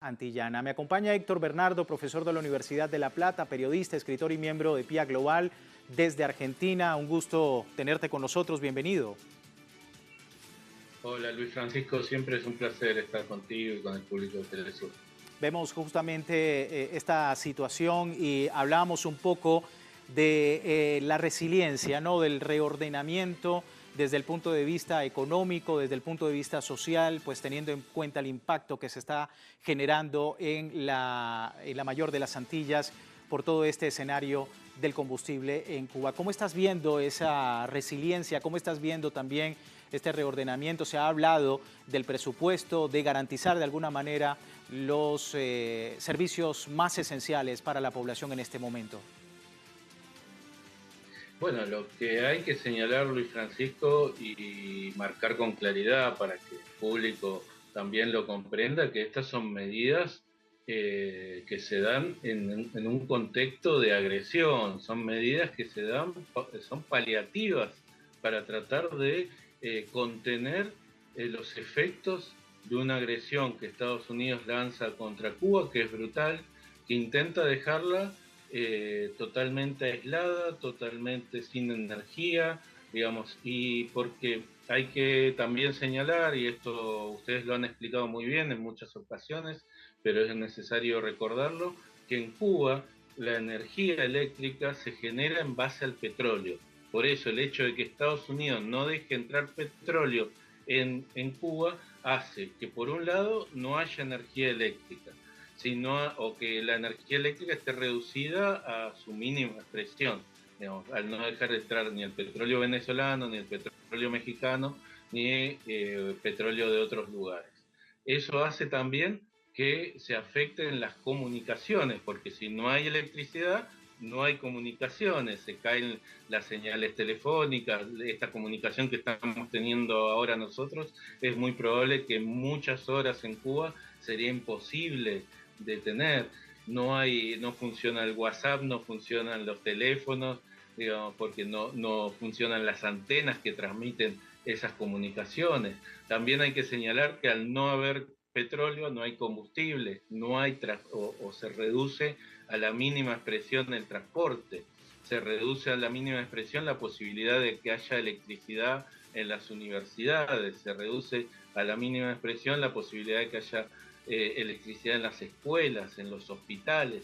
Antillana. Me acompaña Héctor Bernardo, profesor de la Universidad de La Plata, periodista, escritor y miembro de PIA Global desde Argentina. Un gusto tenerte con nosotros, bienvenido. Hola Luis Francisco, siempre es un placer estar contigo y con el público de Telesur. Vemos justamente esta situación y hablamos un poco de la resiliencia, ¿no? Del reordenamiento desde el punto de vista económico, desde el punto de vista social, pues teniendo en cuenta el impacto que se está generando en la mayor de las Antillas por todo este escenario del combustible en Cuba. ¿Cómo estás viendo esa resiliencia? ¿Cómo estás viendo también este reordenamiento? Se ha hablado del presupuesto, de garantizar de alguna manera los servicios más esenciales para la población en este momento. Bueno, lo que hay que señalar, Luis Francisco, y marcar con claridad para que el público también lo comprenda, que estas son medidas que se dan en un contexto de agresión, son medidas que se dan, son paliativas para tratar de contener los efectos de una agresión que Estados Unidos lanza contra Cuba, que es brutal, que intenta dejarla totalmente aislada, totalmente sin energía, digamos, y porque hay que también señalar, y esto ustedes lo han explicado muy bien en muchas ocasiones, pero es necesario recordarlo, que en Cuba la energía eléctrica se genera en base al petróleo. Por eso el hecho de que Estados Unidos no deje entrar petróleo en Cuba hace que por un lado no haya energía eléctrica, sino, o que la energía eléctrica esté reducida a su mínima expresión, digamos, al no dejar de entrar ni el petróleo venezolano, ni el petróleo mexicano, ni petróleo de otros lugares. Eso hace también que se afecten las comunicaciones, porque si no hay electricidad, no hay comunicaciones, se caen las señales telefónicas, esta comunicación que estamos teniendo ahora nosotros, es muy probable que muchas horas en Cuba sería imposible de tener. No funciona el WhatsApp, no funcionan los teléfonos, digamos, porque no funcionan las antenas que transmiten esas comunicaciones. También hay que señalar que al no haber petróleo no hay combustible, no hay o se reduce a la mínima expresión el transporte, se reduce a la mínima expresión la posibilidad de que haya electricidad en las universidades, se reduce a la mínima expresión la posibilidad de que haya electricidad en las escuelas, en los hospitales.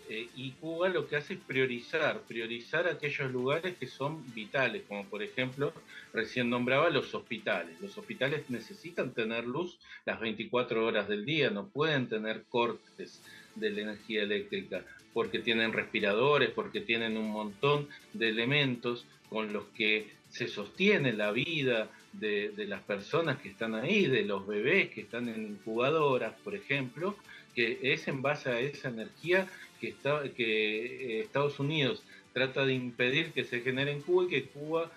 Y Cuba lo que hace es priorizar aquellos lugares que son vitales, como por ejemplo, recién nombraba los hospitales. Los hospitales necesitan tener luz las 24 horas del día, no pueden tener cortes de la energía eléctrica, porque tienen respiradores, porque tienen un montón de elementos con los que se sostiene la vida de las personas que están ahí, de los bebés que están en incubadoras, por ejemplo, que es en base a esa energía que Estados Unidos trata de impedir que se genere en Cuba y que Cuba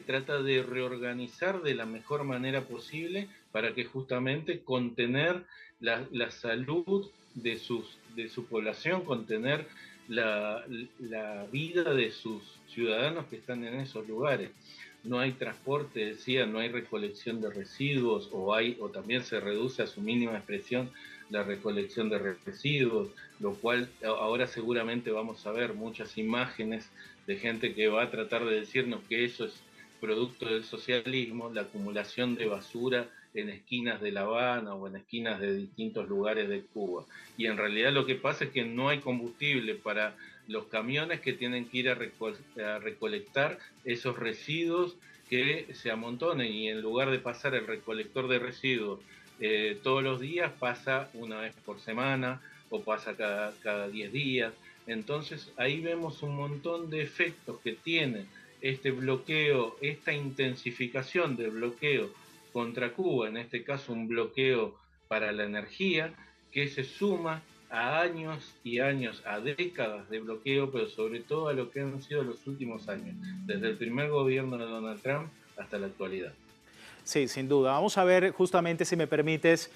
trata de reorganizar de la mejor manera posible para que justamente contener la salud de su población, contener la vida de sus ciudadanos que están en esos lugares. No hay transporte, decía, no hay recolección de residuos, o también se reduce a su mínima expresión la recolección de residuos, lo cual ahora seguramente vamos a ver muchas imágenes de gente que va a tratar de decirnos que eso es producto del socialismo, la acumulación de basura en esquinas de La Habana o en esquinas de distintos lugares de Cuba. Y en realidad lo que pasa es que no hay combustible para los camiones que tienen que ir a recolectar esos residuos que se amontonen, y en lugar de pasar el recolector de residuos todos los días, pasa una vez por semana o pasa cada 10 días. Entonces ahí vemos un montón de efectos que tiene este bloqueo, esta intensificación del bloqueo contra Cuba, en este caso un bloqueo para la energía, que se suma a años y años, a décadas de bloqueo, pero sobre todo a lo que han sido los últimos años, desde el primer gobierno de Donald Trump hasta la actualidad. Sí, sin duda. Vamos a ver justamente, si me permites,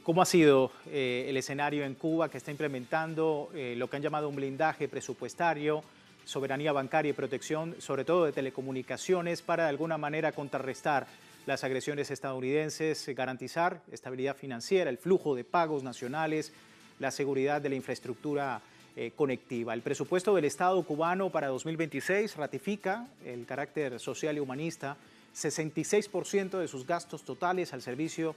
cómo ha sido el escenario en Cuba, que está implementando lo que han llamado un blindaje presupuestario, soberanía bancaria y protección, sobre todo de telecomunicaciones, para de alguna manera contrarrestar las agresiones estadounidenses, garantizar estabilidad financiera, el flujo de pagos nacionales, la seguridad de la infraestructura conectiva. El presupuesto del Estado cubano para 2026 ratifica el carácter social y humanista, 66% de sus gastos totales al servicio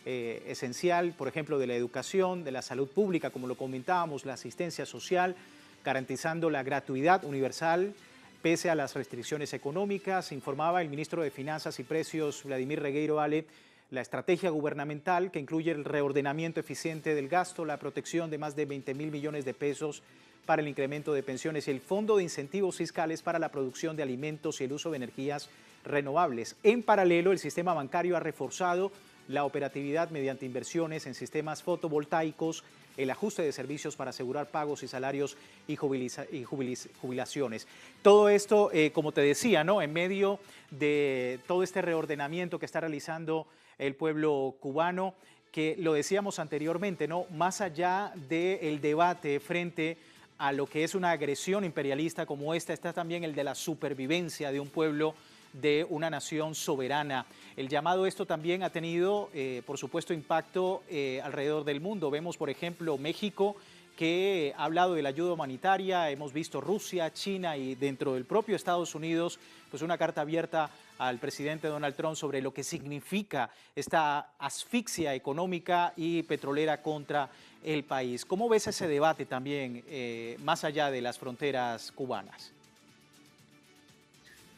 esencial, por ejemplo, de la educación, de la salud pública, como lo comentábamos, la asistencia social, garantizando la gratuidad universal pese a las restricciones económicas. Informaba el ministro de Finanzas y Precios, Vladimir Regueiro Ale, la estrategia gubernamental que incluye el reordenamiento eficiente del gasto, la protección de más de 20.000 millones de pesos para el incremento de pensiones y el fondo de incentivos fiscales para la producción de alimentos y el uso de energías renovables. En paralelo, el sistema bancario ha reforzado la operatividad mediante inversiones en sistemas fotovoltaicos, el ajuste de servicios para asegurar pagos y salarios y jubilaciones. Todo esto, como te decía, ¿no?, en medio de todo este reordenamiento que está realizando el pueblo cubano, que lo decíamos anteriormente, ¿no?, más allá del debate frente a lo que es una agresión imperialista como esta, está también el de la supervivencia de un pueblo, de una nación soberana. El llamado esto también ha tenido, por supuesto, impacto alrededor del mundo. Vemos, por ejemplo, México, que ha hablado de la ayuda humanitaria. Hemos visto Rusia, China y dentro del propio Estados Unidos, pues una carta abierta al presidente Donald Trump sobre lo que significa esta asfixia económica y petrolera contra el país. ¿Cómo ves ese debate también más allá de las fronteras cubanas?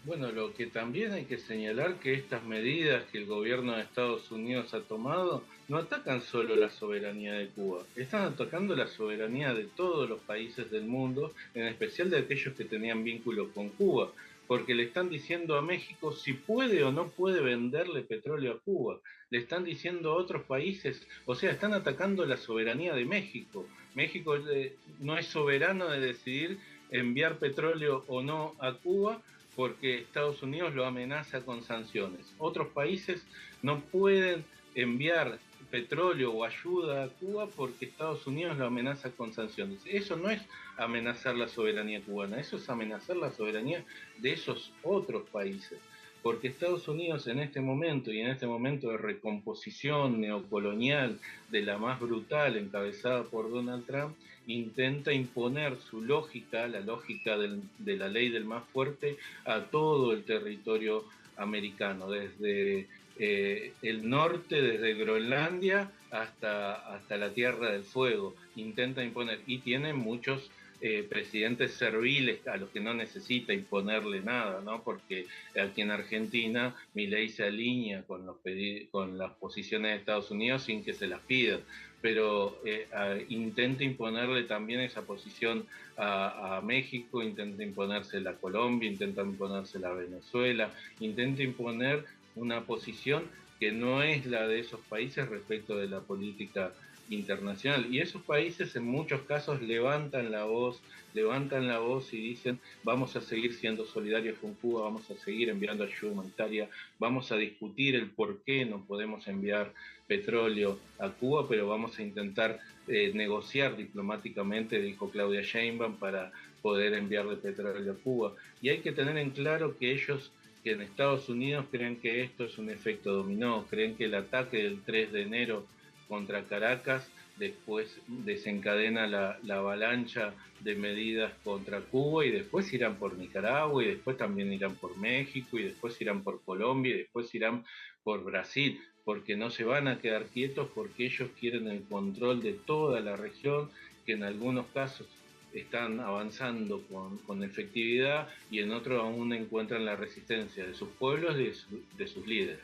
Bueno, lo que también hay que señalar que estas medidas que el gobierno de Estados Unidos ha tomado no atacan solo la soberanía de Cuba, están atacando la soberanía de todos los países del mundo, en especial de aquellos que tenían vínculos con Cuba, porque le están diciendo a México si puede o no puede venderle petróleo a Cuba, le están diciendo a otros países, o sea, están atacando la soberanía de México. México no es soberano de decidir enviar petróleo o no a Cuba, porque Estados Unidos lo amenaza con sanciones. Otros países no pueden enviar petróleo o ayuda a Cuba porque Estados Unidos lo amenaza con sanciones. Eso no es amenazar la soberanía cubana, eso es amenazar la soberanía de esos otros países. Porque Estados Unidos en este momento, y en este momento de recomposición neocolonial de la más brutal, encabezada por Donald Trump, intenta imponer su lógica, la lógica de la ley del más fuerte, a todo el territorio americano, desde el norte, desde Groenlandia hasta la Tierra del Fuego. Intenta imponer, y tiene muchos presidentes serviles a los que no necesita imponerle nada, ¿no? Porque aquí en Argentina Milei se alinea con las posiciones de Estados Unidos sin que se las pidan, pero intenta imponerle también esa posición a México, intenta imponérsela a Colombia, intenta imponérsela a Venezuela, intenta imponer una posición que no es la de esos países respecto de la política internacional. Y esos países en muchos casos levantan la voz y dicen vamos a seguir siendo solidarios con Cuba, vamos a seguir enviando ayuda humanitaria, vamos a discutir el por qué no podemos enviar petróleo a Cuba, pero vamos a intentar negociar diplomáticamente, dijo Claudia Sheinbaum, para poder enviarle petróleo a Cuba. Y hay que tener en claro que ellos, que en Estados Unidos, creen que esto es un efecto dominó, creen que el ataque del 3 de enero contra Caracas después desencadena la avalancha de medidas contra Cuba, y después irán por Nicaragua, y después también irán por México, y después irán por Colombia, y después irán por Brasil, porque no se van a quedar quietos, porque ellos quieren el control de toda la región, que en algunos casos están avanzando con efectividad, y en otros aún encuentran la resistencia de sus pueblos y de sus líderes.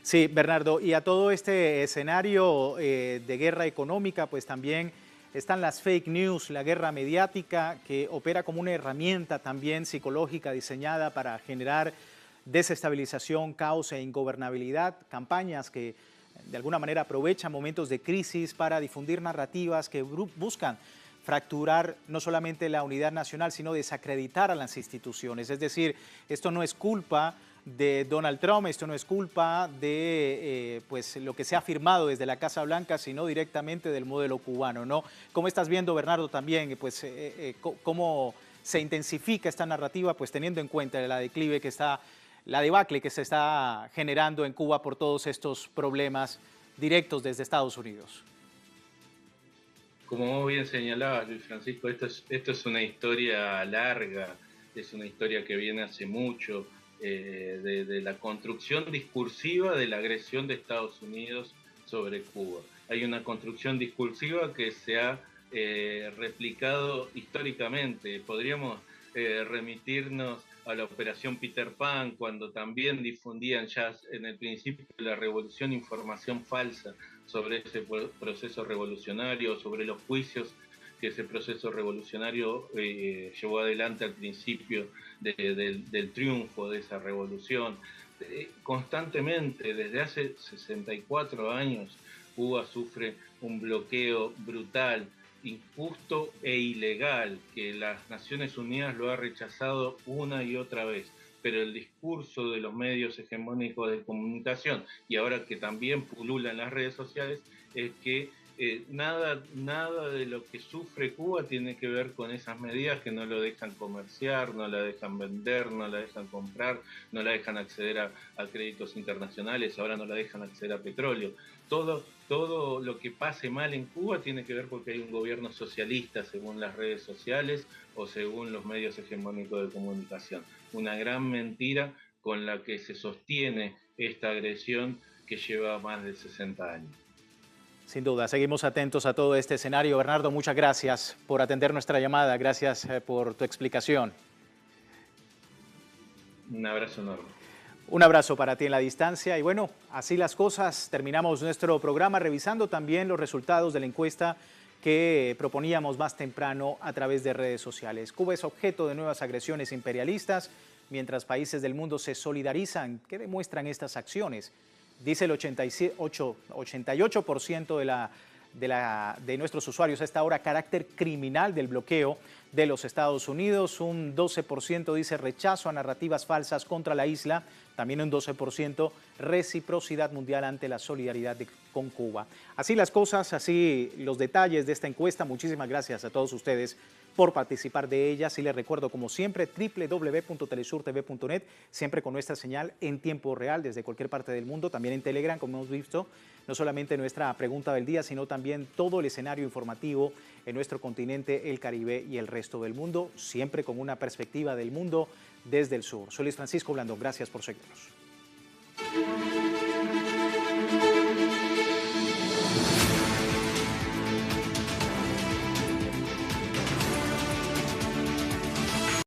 Sí, Bernardo, y a todo este escenario de guerra económica, pues también están las fake news, la guerra mediática, que opera como una herramienta también psicológica diseñada para generar desestabilización, caos e ingobernabilidad, campañas que de alguna manera aprovechan momentos de crisis para difundir narrativas que buscan fracturar no solamente la unidad nacional, sino desacreditar a las instituciones. Es decir, esto no es culpa de Donald Trump, esto no es culpa de pues, lo que se ha firmado desde la Casa Blanca, sino directamente del modelo cubano, ¿no? ¿Cómo estás viendo, Bernardo, también pues, cómo se intensifica esta narrativa, pues teniendo en cuenta la declive que está la debacle que se está generando en Cuba por todos estos problemas directos desde Estados Unidos. Como vos bien señalabas, Luis Francisco, esto es una historia larga, es una historia que viene hace mucho, de la construcción discursiva de la agresión de Estados Unidos sobre Cuba. Hay una construcción discursiva que se ha replicado históricamente. Podríamos remitirnos a la Operación Peter Pan, cuando también difundían ya en el principio de la revolución información falsa sobre ese proceso revolucionario, sobre los juicios que ese proceso revolucionario llevó adelante al principio del triunfo de esa revolución. Constantemente, desde hace 64 años, Cuba sufre un bloqueo brutal, injusto e ilegal, que las Naciones Unidas lo ha rechazado una y otra vez. Pero el discurso de los medios hegemónicos de comunicación, y ahora que también pululan las redes sociales, es que nada de lo que sufre Cuba tiene que ver con esas medidas que no lo dejan comerciar, no la dejan vender, no la dejan comprar, no la dejan acceder a créditos internacionales, ahora no la dejan acceder a petróleo. Todo lo que pase mal en Cuba tiene que ver porque hay un gobierno socialista, según las redes sociales o según los medios hegemónicos de comunicación. Una gran mentira con la que se sostiene esta agresión que lleva más de 60 años. Sin duda, seguimos atentos a todo este escenario. Bernardo, muchas gracias por atender nuestra llamada. Gracias por tu explicación. Un abrazo enorme. Un abrazo para ti en la distancia. Y bueno, así las cosas. Terminamos nuestro programa revisando también los resultados de la encuesta que proponíamos más temprano a través de redes sociales. Cuba es objeto de nuevas agresiones imperialistas, mientras países del mundo se solidarizan. ¿Qué demuestran estas acciones? Dice el 88% de nuestros usuarios a esta hora carácter criminal del bloqueo de los Estados Unidos. Un 12% dice rechazo a narrativas falsas contra la isla. También un 12% reciprocidad mundial ante la solidaridad con Cuba. Así las cosas, así los detalles de esta encuesta. Muchísimas gracias a todos ustedes por participar de ella. Y les recuerdo, como siempre, www.telesurtv.net, siempre con nuestra señal en tiempo real desde cualquier parte del mundo, también en Telegram, como hemos visto, no solamente nuestra pregunta del día, sino también todo el escenario informativo en nuestro continente, el Caribe y el resto del mundo, siempre con una perspectiva del mundo desde el sur. Soy Luis Francisco Blandón, gracias por seguirnos.